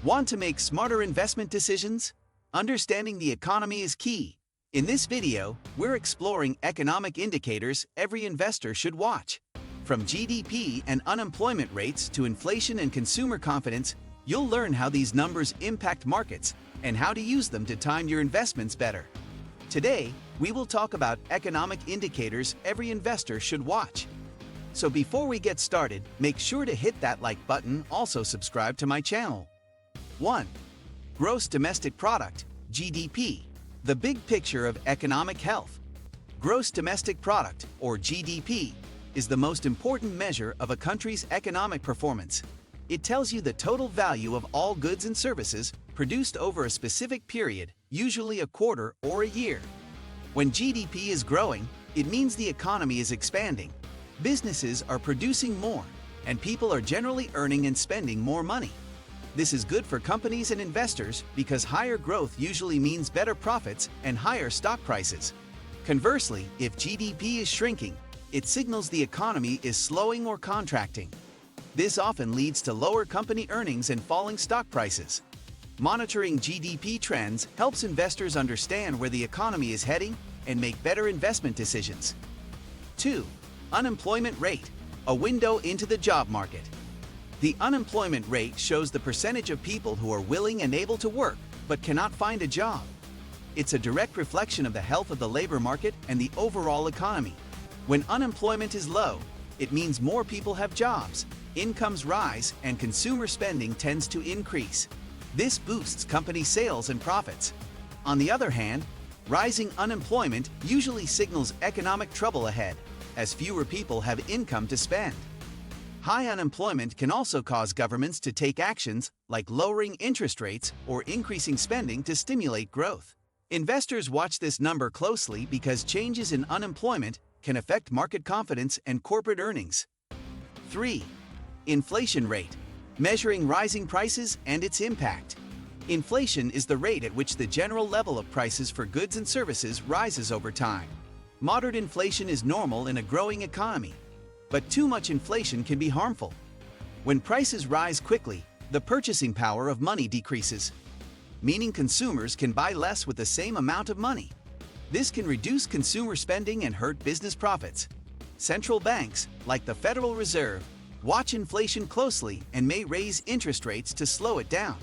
Want to make smarter investment decisions? Understanding the economy is key. In this video, we're exploring economic indicators every investor should watch. From GDP and unemployment rates to inflation and consumer confidence, you'll learn how these numbers impact markets and how to use them to time your investments better. Today, we will talk about economic indicators every investor should watch. So before we get started, make sure to hit that like button, also subscribe to my channel. 1. Gross Domestic Product, GDP, the big picture of economic health. Gross Domestic Product, or GDP, is the most important measure of a country's economic performance. It tells you the total value of all goods and services produced over a specific period, usually a quarter or a year. When GDP is growing, it means the economy is expanding. Businesses are producing more, and people are generally earning and spending more money. This is good for companies and investors because higher growth usually means better profits and higher stock prices. Conversely, if GDP is shrinking, it signals the economy is slowing or contracting. This often leads to lower company earnings and falling stock prices. Monitoring GDP trends helps investors understand where the economy is heading and make better investment decisions. 2. Unemployment rate, a window into the job market. The unemployment rate shows the percentage of people who are willing and able to work but cannot find a job. It's a direct reflection of the health of the labor market and the overall economy. When unemployment is low, it means more people have jobs, incomes rise, and consumer spending tends to increase. This boosts company sales and profits. On the other hand, rising unemployment usually signals economic trouble ahead, as fewer people have income to spend. High unemployment can also cause governments to take actions like lowering interest rates or increasing spending to stimulate growth. Investors watch this number closely because changes in unemployment can affect market confidence and corporate earnings. 3. Inflation rate, measuring rising prices and its impact. Inflation is the rate at which the general level of prices for goods and services rises over time. Moderate inflation is normal in a growing economy, but too much inflation can be harmful. When prices rise quickly, the purchasing power of money decreases, meaning consumers can buy less with the same amount of money. This can reduce consumer spending and hurt business profits. Central banks, like the Federal Reserve, watch inflation closely and may raise interest rates to slow it down.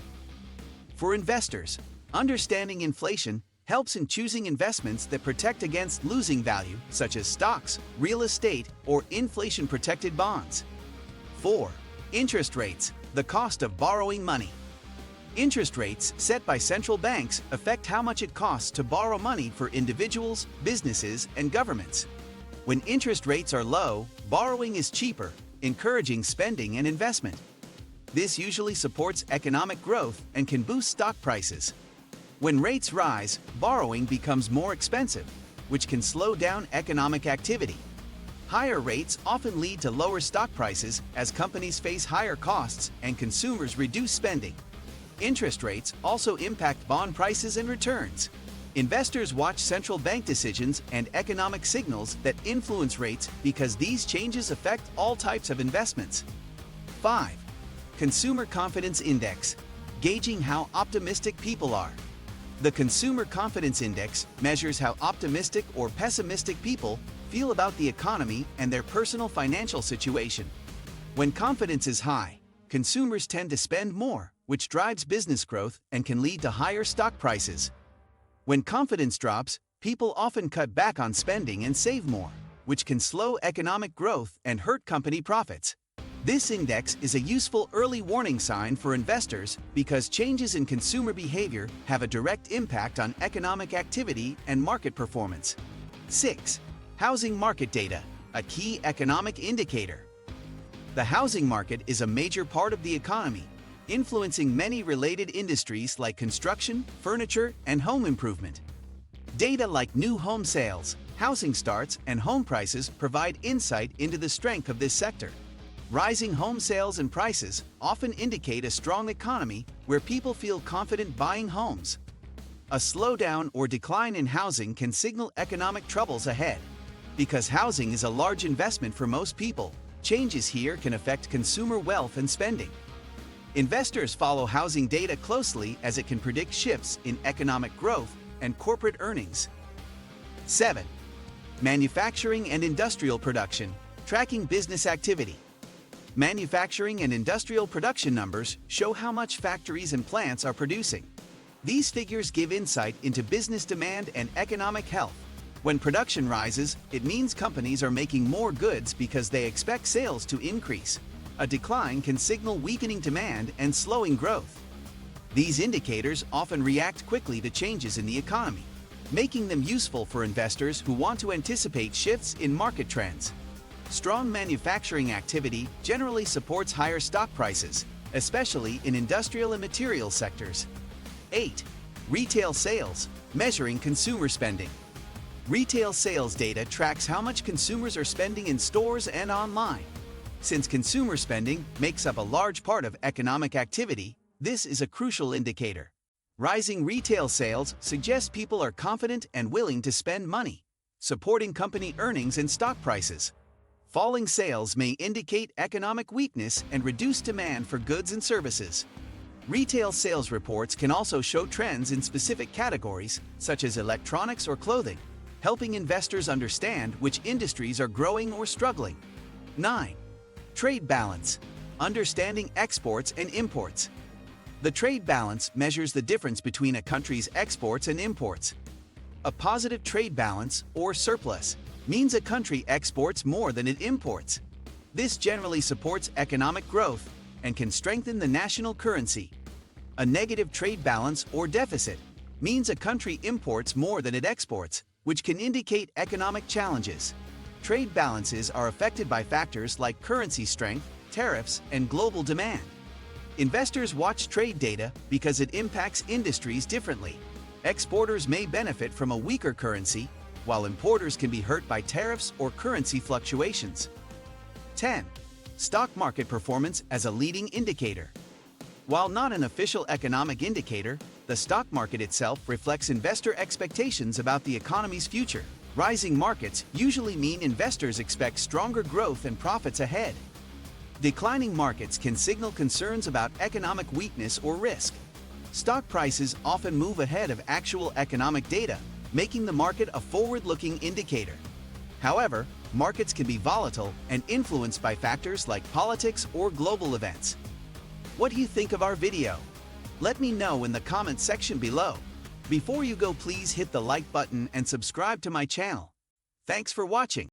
For investors, understanding inflation helps in choosing investments that protect against losing value, such as stocks, real estate, or inflation-protected bonds. 4. Interest rates, the cost of borrowing money. Interest rates set by central banks affect how much it costs to borrow money for individuals, businesses, and governments. When interest rates are low, borrowing is cheaper, encouraging spending and investment. This usually supports economic growth and can boost stock prices. When rates rise, borrowing becomes more expensive, which can slow down economic activity. Higher rates often lead to lower stock prices as companies face higher costs and consumers reduce spending. Interest rates also impact bond prices and returns. Investors watch central bank decisions and economic signals that influence rates because these changes affect all types of investments. 5. Consumer Confidence Index, gauging how optimistic people are. The Consumer Confidence Index measures how optimistic or pessimistic people feel about the economy and their personal financial situation. When confidence is high, consumers tend to spend more, which drives business growth and can lead to higher stock prices. When confidence drops, people often cut back on spending and save more, which can slow economic growth and hurt company profits. This index is a useful early warning sign for investors because changes in consumer behavior have a direct impact on economic activity and market performance. 6. Housing market data, a key economic indicator. The housing market is a major part of the economy, influencing many related industries like construction, furniture, and home improvement. Data like new home sales, housing starts, and home prices provide insight into the strength of this sector. Rising home sales and prices often indicate a strong economy where people feel confident buying homes. A slowdown or decline in housing can signal economic troubles ahead. Because housing is a large investment for most people, changes here can affect consumer wealth and spending. Investors follow housing data closely as it can predict shifts in economic growth and corporate earnings. 7. Manufacturing and industrial production, tracking business activity. Manufacturing and industrial production numbers show how much factories and plants are producing. These figures give insight into business demand and economic health. When production rises, it means companies are making more goods because they expect sales to increase. A decline can signal weakening demand and slowing growth. These indicators often react quickly to changes in the economy, making them useful for investors who want to anticipate shifts in market trends. Strong manufacturing activity generally supports higher stock prices, especially in industrial and material sectors. 8. Retail sales, measuring consumer spending. Retail sales data tracks how much consumers are spending in stores and online. Since consumer spending makes up a large part of economic activity, this is a crucial indicator. Rising retail sales suggest people are confident and willing to spend money, supporting company earnings and stock prices. Falling sales may indicate economic weakness and reduced demand for goods and services. Retail sales reports can also show trends in specific categories, such as electronics or clothing, helping investors understand which industries are growing or struggling. 9. Trade balance, understanding exports and imports. The trade balance measures the difference between a country's exports and imports. A positive trade balance, or surplus, means a country exports more than it imports. This generally supports economic growth and can strengthen the national currency. A negative trade balance, or deficit, means a country imports more than it exports, which can indicate economic challenges. Trade balances are affected by factors like currency strength, tariffs, and global demand. Investors watch trade data because it impacts industries differently. Exporters may benefit from a weaker currency, while importers can be hurt by tariffs or currency fluctuations. 10. Stock market performance as a leading indicator. While not an official economic indicator, the stock market itself reflects investor expectations about the economy's future. Rising markets usually mean investors expect stronger growth and profits ahead. Declining markets can signal concerns about economic weakness or risk. Stock prices often move ahead of actual economic data, making the market a forward-looking indicator. However, markets can be volatile and influenced by factors like politics or global events. What do you think of our video? Let me know in the comment section below. Before you go, please hit the like button and subscribe to my channel. Thanks for watching.